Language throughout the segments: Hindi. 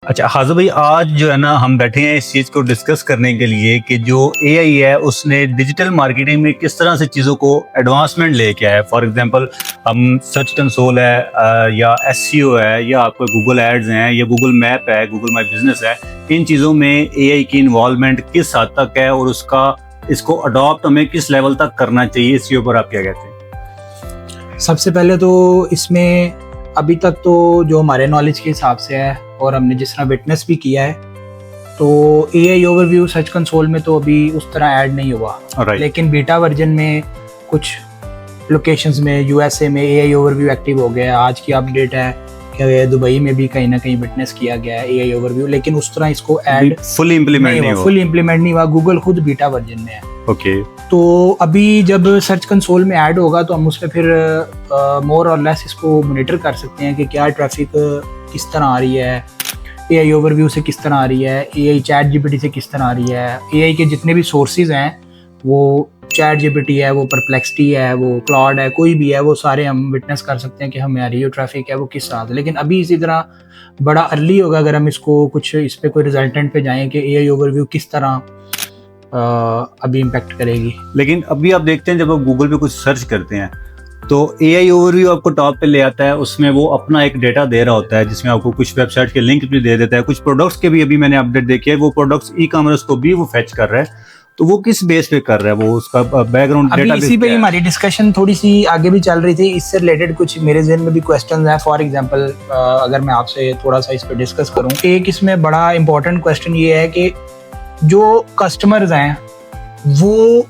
अच्छा हाज़िर भाई, आज जो है ना हम बैठे हैं इस चीज़ को डिस्कस करने के लिए कि जो एआई है उसने डिजिटल मार्केटिंग में किस तरह से चीज़ों को एडवांसमेंट लेके आया है। फॉर एग्जांपल हम सर्च कंसोल है या एसईओ है या आपको गूगल एड्स हैं या गूगल मैप है, गूगल माई बिजनेस है, इन चीज़ों में एआई की इन्वॉल्वमेंट किस हद तक है और उसका इसको अडॉप्ट हमें किस लेवल तक करना चाहिए, इसके ऊपर आप क्या कहते हैं? सबसे पहले तो इसमें अभी तक तो जो हमारे नॉलेज के हिसाब से है और हमने जिस तरह विटनेस भी किया है, तो एआई ओवरव्यू सर्च कंसोल में तो अभी उस तरह ऐड नहीं हुआ। लेकिन बीटा वर्जन में कुछ लोकेशंस में यूएसए में एआई ओवरव्यू एक्टिव हो गया है। आज की अपडेट है कि दुबई में भी कहीं ना कहीं विटनेस किया गया है एआई ओवरव्यू, लेकिन उस तरह इसको ऐड फुली इम्प्लीमेंट नहीं हुआ। गूगल खुद बीटा वर्जन में है। ओके। तो अभी जब सर्च कंसोल में ऐड होगा तो हम उसमें फिर मोर और लेस इसको मॉनिटर कर सकते हैं कि क्या ट्रैफिक किस तरह आ रही है, एआई ओवरव्यू से किस तरह आ रही है, एआई चैट जीपीटी से किस तरह आ रही है। एआई के जितने भी सोर्सेज हैं, वो चैट जीपीटी है, वो परप्लेक्सिटी है, वो क्लाउड है, कोई भी है, वो सारे हम विटनेस कर सकते हैं कि हमारी जो ट्रैफिक है वो किस तरह से। लेकिन अभी इसी तरह बड़ा अर्ली होगा अगर हम इसको कुछ इस पर कोई रिजल्टेंट पे जाएं कि एआई ओवरव्यू किस तरह अभी इम्पैक्ट करेगी। लेकिन अभी आप देखते हैं जब आप गूगल पे कुछ सर्च करते हैं तो एआई ओवरव्यू आपको टॉप पे ले आता है, उसमें वो अपना एक डेटा दे रहा होता है जिसमें आपको कुछ वेबसाइट के लिंक भी दे देता है, कुछ प्रोडक्ट्स के भी अभी मैंने अपडेट देखी है, वो प्रोडक्ट्स ई कॉमर्स को भी वो फेच कर रहा है। तो वो किस बेस पे कर रहा है, वो उसका बैकग्राउंड डेटा इसी पे ही हमारी डिस्कशन थोड़ी सी आगे भी चल रही थी। इससे रिलेटेड कुछ मेरे ज़हन में भी क्वेश्चंस हैं। फॉर एग्जांपल अगर मैं आपसे थोड़ा सा इस पे डिस्कस करूं, एक इसमें बड़ा इंपॉर्टेंट क्वेश्चन ये है कि जो कस्टमर्स हैं वो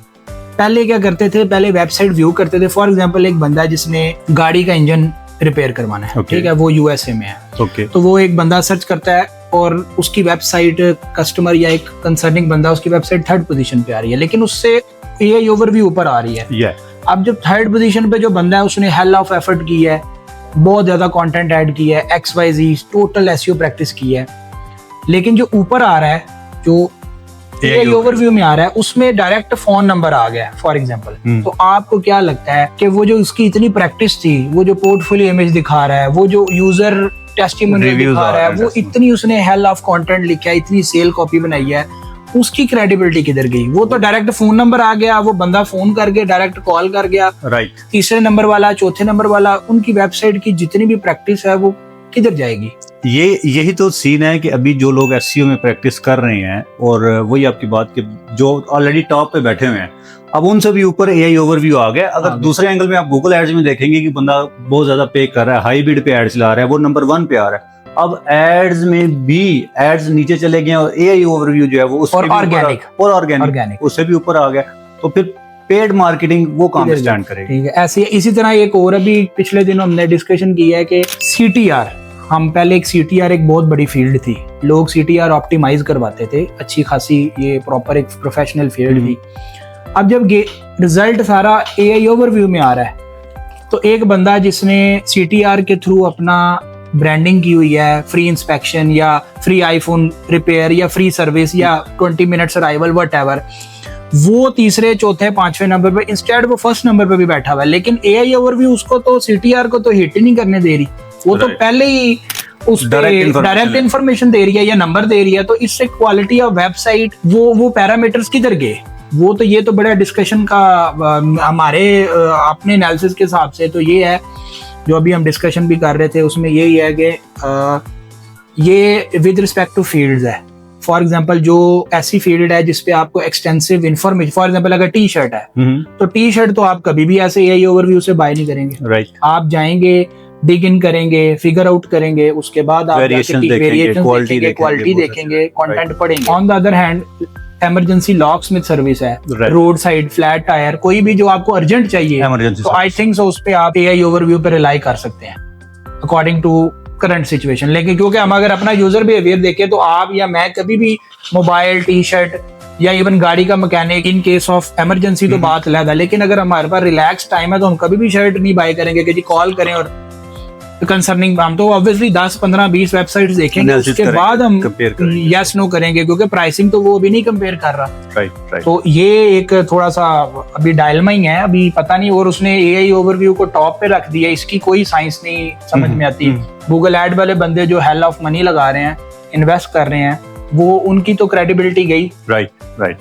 पहले क्या करते थे, पहले वेबसाइट व्यू करते थे। फॉर एग्जांपल एक बंदा जिसने गाड़ी का इंजन रिपेयर करवाना है, ठीक है, वो यूएसए में है, तो वो एक बंदा सर्च करता है और उसकी वेबसाइट कस्टमर या एक कंसर्निंग बंदा उसकी वेबसाइट 3rd पोजीशन पे आ रही है, लेकिन उससे एआई ओवरव्यू ऊपर आ रही है। अब जब 3rd पोजीशन पे जो बंदा है उसने हेल ऑफ एफर्ट की है, बहुत ज्यादा कंटेंट ऐड किया है, XYZ टोटल एसईओ प्रैक्टिस की है, लेकिन जो ऊपर आ रहा है, जो एआई ओवरव्यू में आ रहा है, उसमें डायरेक्ट फोन नंबर आ गया फॉर एग्जांपल। तो आपको क्या लगता है कि वो जो उसकी इतनी प्रैक्टिस थी, वो जो पोर्टफोलियो इमेज दिखा रहा है, वो जो यूजर टेस्टिमोनियल दिखा रहा है, वो इतनी उसने हेल ऑफ कंटेंट लिखा है, इतनी सेल कॉपी बनाई है, उसकी क्रेडिबिलिटी किधर गई? वो तो डायरेक्ट फोन नंबर आ गया, वो बंदा फोन कर गया, डायरेक्ट कॉल कर गया, तीसरे नंबर वाला, चौथे नंबर वाला, उनकी वेबसाइट की जितनी भी प्रैक्टिस है वो किधर जाएगी? यही तो सीन है कि अभी जो लोग एसईओ में प्रैक्टिस कर रहे हैं, और वही आपकी बात कि जो ऑलरेडी टॉप पे बैठे हुए हैं, अब उनसे भी ऊपर एआई ओवरव्यू आ गया। अगर दूसरे एंगल में आप गूगल एड्स में देखेंगे कि बंदा बहुत ज्यादा पे कर रहा है, हाई बिड पे एड्स ला रहा है, वो नंबर 1 पे आ रहा है। अब एड्स में भी एड्स नीचे चले गए और एआई ओवरव्यू जो है वो उससे भी ऑर्गेनिक उससे भी ऊपर आ गया। तो फिर पेड मार्केटिंग वो काम स्टैंड करेगी। ठीक है, ऐसे इसी तरह एक और अभी पिछले दिनों हमने डिस्कशन किया है कि सीटीआर, हम पहले एक सीटीआर एक बहुत बड़ी फील्ड थी, लोग सीटीआर ऑप्टिमाइज करवाते थे, अच्छी खासी ये प्रॉपर एक प्रोफेशनल फील्ड थी। अब जब रिजल्ट सारा एआई ओवरव्यू में आ रहा है, तो एक बंदा जिसने सीटीआर के थ्रू अपना ब्रांडिंग की हुई है, फ्री इंस्पेक्शन या फ्री आईफोन रिपेयर या फ्री सर्विस या 20 मिनट्स अराइवल व्हाटएवर, वो तीसरे चौथे पांचवें नंबर पे, इंस्टेड वो फर्स्ट नंबर पे भी बैठा हुआ है, लेकिन एआई ओवरव्यू उसको तो सीटीआर को तो हिट ही नहीं करने दे रही। वो तो पहले ही उस डायरेक्ट इन्फॉर्मेशन दे रही है या नंबर दे रही है। तो इससे क्वालिटी ऑफ वेबसाइट, वो पैरामीटर्स किधर गए? वो तो ये तो बड़ा डिस्कशन का हमारे अपने एनालिसिस के हिसाब से तो ये है, जो अभी हम डिस्कशन भी कर रहे थे उसमें यही है कि ये विद रिस्पेक्ट टू फील्ड्स है। फॉर एग्जाम्पल जो ऐसी फील्ड है जिसपे आपको एक्सटेंसिव इन्फॉर्मेशन, फॉर एग्जाम्पल अगर टी शर्ट है, तो टी शर्ट तो आप कभी भी ऐसे एआई ओवरव्यू से बाय नहीं करेंगे। आप जाएंगे, डिग इन करेंगे, फिगर आउट करेंगे, उसके बाद आप क्वालिटी देखेंगे, कंटेंट पढ़ेंगे। On the other hand emergency lock Smith service है, रोड साइड फ्लैट टायर, कोई भी जो आपको अर्जेंट चाहिए, तो आई थिंक सो उस पे आप एआई ओवरव्यू पे रिलाई कर सकते हैं अकॉर्डिंग टू करंट सिचुएशन। लेकिन क्योंकि हम अगर अपना यूजर बिहेवियर देखें तो आप या मैं कभी भी मोबाइल, टी शर्ट या इवन गाड़ी का mechanic, in case of emergency तो बात अलग, लेकिन अगर हमारे पास रिलैक्स टाइम है तो हम कभी भी शर्ट नहीं बाय करेंगे कि जी कॉल करें और कंसर्निंग। हम तो ऑब्वियसली 10, 15, 20 वेबसाइट्स देखेंगे, उसके बाद हम यस नो करेंगे, क्योंकि प्राइसिंग तो वो अभी नहीं कंपेयर कर रहा। तो ये एक थोड़ा सा अभी डायलमा ही है, अभी पता नहीं। और उसने एआई ओवरव्यू को टॉप पे रख दिया, इसकी कोई साइंस नहीं समझ में आती। गूगल एड वाले बंदे जो हेल ऑफ मनी लगा रहे हैं, इन्वेस्ट कर रहे हैं वो उनकी तो क्रेडिबिलिटी गई। Right right